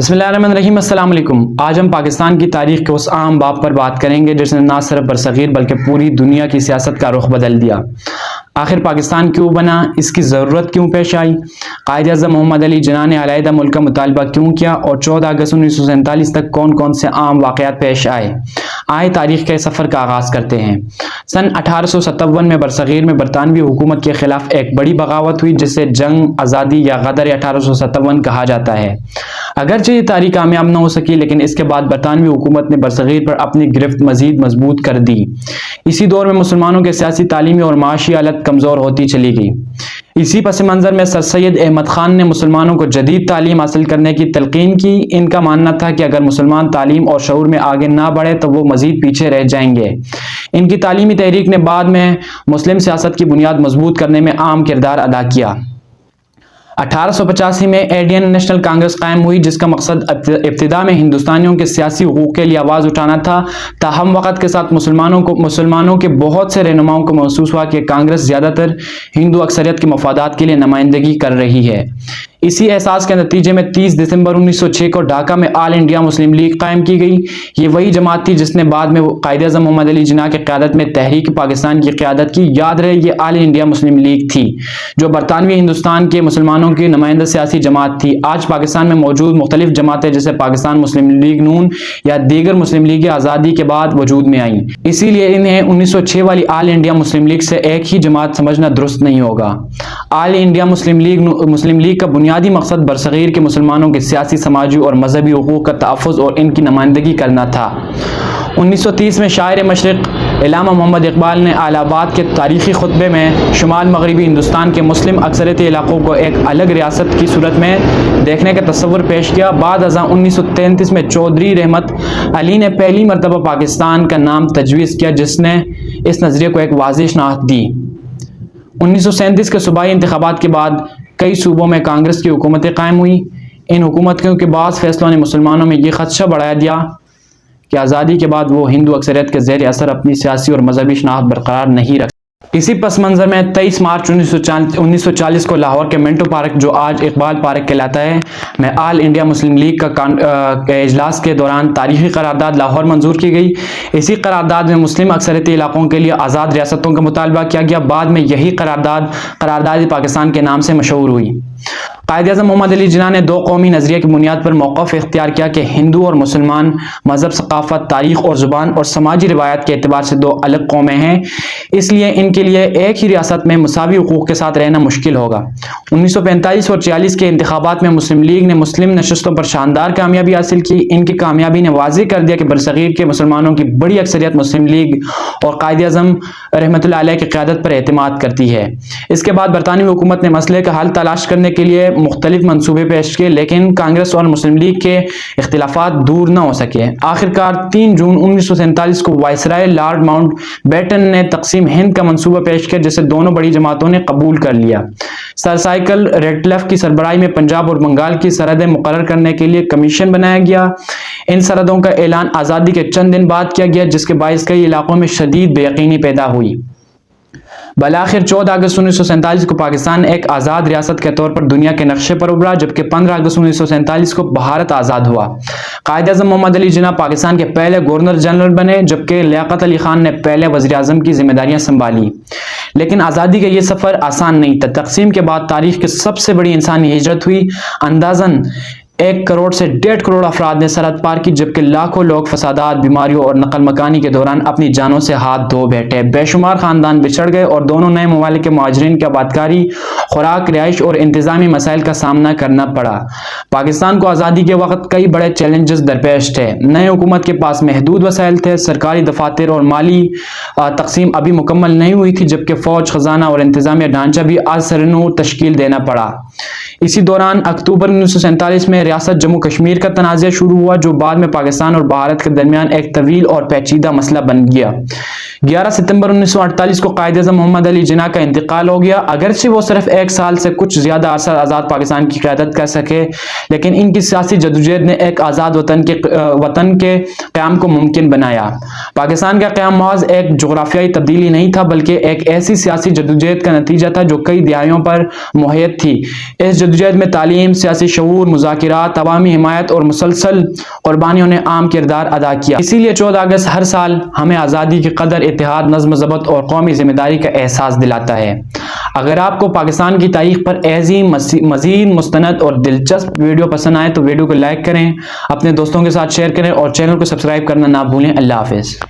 بسم اللہ الرحمن الرحیم۔ السلام علیکم۔ آج ہم پاکستان کی تاریخ کے اس اہم باب پر بات کریں گے جس نے نہ صرف برصغیر بلکہ پوری دنیا کی سیاست کا رخ بدل دیا۔ آخر پاکستان کیوں بنا، اس کی ضرورت کیوں پیش آئی، قائد اعظم محمد علی جناح نے علیحدہ ملک کا مطالبہ کیوں کیا اور 14 اگست 1947 تک کون کون سے اہم واقعات پیش آئے تاریخ کے سفر کا آغاز کرتے ہیں۔ سن 1857 میں برصغیر میں برطانوی حکومت کے خلاف ایک بڑی بغاوت ہوئی جسے جنگ آزادی یا غدر 1857 کہا جاتا ہے۔ اگرچہ یہ تاریخ کامیاب نہ ہو سکی لیکن اس کے بعد برطانوی حکومت نے برصغیر پر اپنی گرفت مزید مضبوط کر دی۔ اسی دور میں مسلمانوں کے سیاسی، تعلیمی اور معاشی حالت کمزور ہوتی چلی گئی۔ اسی پس منظر میں سر سید احمد خان نے مسلمانوں کو جدید تعلیم حاصل کرنے کی تلقین کی۔ ان کا ماننا تھا کہ اگر مسلمان تعلیم اور شعور میں آگے نہ بڑھے تو وہ مزید پیچھے رہ جائیں گے۔ ان کی تعلیمی تحریک نے بعد میں مسلم سیاست کی بنیاد مضبوط کرنے میں اہم کردار ادا کیا۔ 1885 میں انڈین نیشنل کانگریس قائم ہوئی جس کا مقصد ابتدا میں ہندوستانیوں کے سیاسی حقوق کے لیے آواز اٹھانا تھا، تاہم وقت کے ساتھ مسلمانوں کے بہت سے رہنماؤں کو محسوس ہوا کہ کانگریس زیادہ تر ہندو اکثریت کے مفادات کے لیے نمائندگی کر رہی ہے۔ اسی احساس کے نتیجے میں 30 دسمبر 1906 کو ڈھاکہ میں آل انڈیا مسلم لیگ قائم کی گئی۔ یہ وہی جماعت تھی جس نے بعد میں قائد اعظم محمد علی جناح کی قیادت میں تحریک پاکستان کی قیادت کی۔ یاد رہے یہ آل انڈیا مسلم لیگ تھی جو برطانوی ہندوستان کے مسلمانوں کی نمائندہ سیاسی جماعت تھی۔ آج پاکستان میں موجود مختلف جماعتیں جیسے پاکستان مسلم لیگ نون یا دیگر مسلم لیگیں آزادی کے بعد وجود میں آئیں، اسی لیے انہیں 1906 والی آل انڈیا مسلم لیگ سے ایک ہی جماعت سمجھنا درست نہیں ہوگا۔ آل انڈیا مسلم لیگ کا بنیادی مقصد برصغیر کے مسلمانوں کے سیاسی، سماجی اور مذہبی حقوق کا تحفظ اور ان کی نمائندگی کرنا تھا۔ 1930 میں شاعر مشرق علامہ محمد اقبال نے الہ آباد کے تاریخی خطبے میں شمال مغربی ہندوستان کے مسلم اکثریتی علاقوں کو ایک الگ ریاست کی صورت میں دیکھنے کا تصور پیش کیا۔ بعد ازاں 1933 میں چودھری رحمت علی نے پہلی مرتبہ پاکستان کا نام تجویز کیا جس نے اس نظریے کو ایک واضح شناخت دی۔ 1937 کے صوبائی انتخابات کے بعد کئی صوبوں میں کانگریس کی حکومتیں قائم ہوئی۔ ان حکومتوں کے بعض فیصلوں نے مسلمانوں میں یہ خدشہ بڑھا دیا کہ آزادی کے بعد وہ ہندو اکثریت کے زیر اثر اپنی سیاسی اور مذہبی شناخت برقرار نہیں رکھ۔ اسی پس منظر میں 23 مارچ 1940 کو لاہور کے منٹو پارک جو آج اقبال پارک کہلاتا ہے میں آل انڈیا مسلم لیگ کے اجلاس کے دوران تاریخی قرارداد لاہور منظور کی گئی۔ اسی قرارداد میں مسلم اکثریتی علاقوں کے لیے آزاد ریاستوں کا مطالبہ کیا گیا۔ بعد میں یہی قرارداد پاکستان کے نام سے مشہور ہوئی۔ قائد اعظم محمد علی جناح نے دو قومی نظریے کی بنیاد پر موقف اختیار کیا کہ ہندو اور مسلمان مذہب، ثقافت، تاریخ اور زبان اور سماجی روایات کے اعتبار سے دو الگ قومیں ہیں، اس لیے ان کے لیے ایک ہی ریاست میں مساوی حقوق کے ساتھ رہنا مشکل ہوگا۔ 1945 اور 46 کے انتخابات میں مسلم لیگ نے مسلم نشستوں پر شاندار کامیابی حاصل کی۔ ان کی کامیابی نے واضح کر دیا کہ برصغیر کے مسلمانوں کی بڑی اکثریت مسلم لیگ اور قائد اعظم رحمۃ اللہ علیہ کی قیادت پر اعتماد کرتی ہے۔ اس کے بعد برطانوی حکومت نے مسئلے کا حل تلاش کرنے کے لیے مختلف منصوبے پیش کیے لیکن کانگریس اور مسلم لیگ کے اختلافات دور نہ ہو سکے۔ آخرکار 3 جون 1947 کو وائسرائے لارڈ ماؤنٹ بیٹن نے تقسیم ہند کا منصوبہ پیش کیا جسے دونوں بڑی جماعتوں نے قبول کر لیا۔ سر سائیکل ریڈکلف کی سربراہی میں پنجاب اور بنگال کی سرحدیں مقرر کرنے کے لیے کمیشن بنایا گیا۔ ان سرحدوں کا اعلان آزادی کے چند دن بعد کیا گیا جس کے باعث کئی علاقوں میں شدید بے یقینی پیدا ہوئی۔ بالآخر 14 اگست 1947 کو پاکستان ایک آزاد ریاست کے طور پر دنیا کے نقشے پر ابھرا جبکہ 15 اگست 1947 کو بھارت آزاد ہوا۔ قائد اعظم محمد علی جناح پاکستان کے پہلے گورنر جنرل بنے جبکہ لیاقت علی خان نے پہلے وزیر اعظم کی ذمہ داریاں سنبھالی۔ لیکن آزادی کا یہ سفر آسان نہیں تھا۔ تقسیم کے بعد تاریخ کی سب سے بڑی انسانی ہجرت ہوئی۔ اندازاً 1 کروڑ سے 1.5 کروڑ افراد نے سرحد پار کی جبکہ لاکھوں لوگ فسادات، بیماریوں اور نقل مکانی کے دوران اپنی جانوں سے ہاتھ دھو بیٹھے۔ بے شمار خاندان بچھڑ گئے اور دونوں نئے ممالک کے مہاجرین کی آبادکاری، خوراک، رہائش اور انتظامی مسائل کا سامنا کرنا پڑا۔ پاکستان کو آزادی کے وقت کئی بڑے چیلنجز درپیش تھے۔ نئے حکومت کے پاس محدود وسائل تھے، سرکاری دفاتر اور مالی تقسیم ابھی مکمل نہیں ہوئی تھی جبکہ فوج، خزانہ اور انتظامیہ ڈھانچہ بھی از سر نو تشکیل دینا پڑا۔ اسی دوران اکتوبر 1947 میں ریاست جموں کشمیر کا تنازع شروع ہوا جو بعد میں پاکستان اور بھارت کے درمیان ایک طویل اور پیچیدہ مسئلہ بن گیا۔ 11 ستمبر 1948 کو قائد اعظم محمد علی جناح کا انتقال ہو گیا۔ اگرچہ وہ صرف 1 سال سے کچھ زیادہ عرصہ آزاد پاکستان کی قیادت کر سکے لیکن ان کی سیاسی جدوجہد نے ایک آزاد وطن کے قیام کو ممکن بنایا۔ پاکستان کا قیام محض ایک جغرافیائی تبدیلی نہیں تھا بلکہ ایک ایسی سیاسی جدوجہد کا نتیجہ تھا جو کئی دہائیوں پر محیط تھی۔ اس جدوجہد میں تعلیم، سیاسی شعور، مذاکرات اطاعت، عوامی حمایت اور مسلسل قربانیوں نے عام کردار ادا کیا۔ اسی لیے 14 اگست ہر سال ہمیں آزادی کی قدر، اتحاد، نظم و ضبط اور قومی ذمہ داری کا احساس دلاتا ہے۔ اگر آپ کو پاکستان کی تاریخ پر ایسی مزید مستند اور دلچسپ ویڈیو پسند آئے تو ویڈیو کو لائک کریں، اپنے دوستوں کے ساتھ شیئر کریں اور چینل کو سبسکرائب کرنا نہ بھولیں۔ اللہ حافظ۔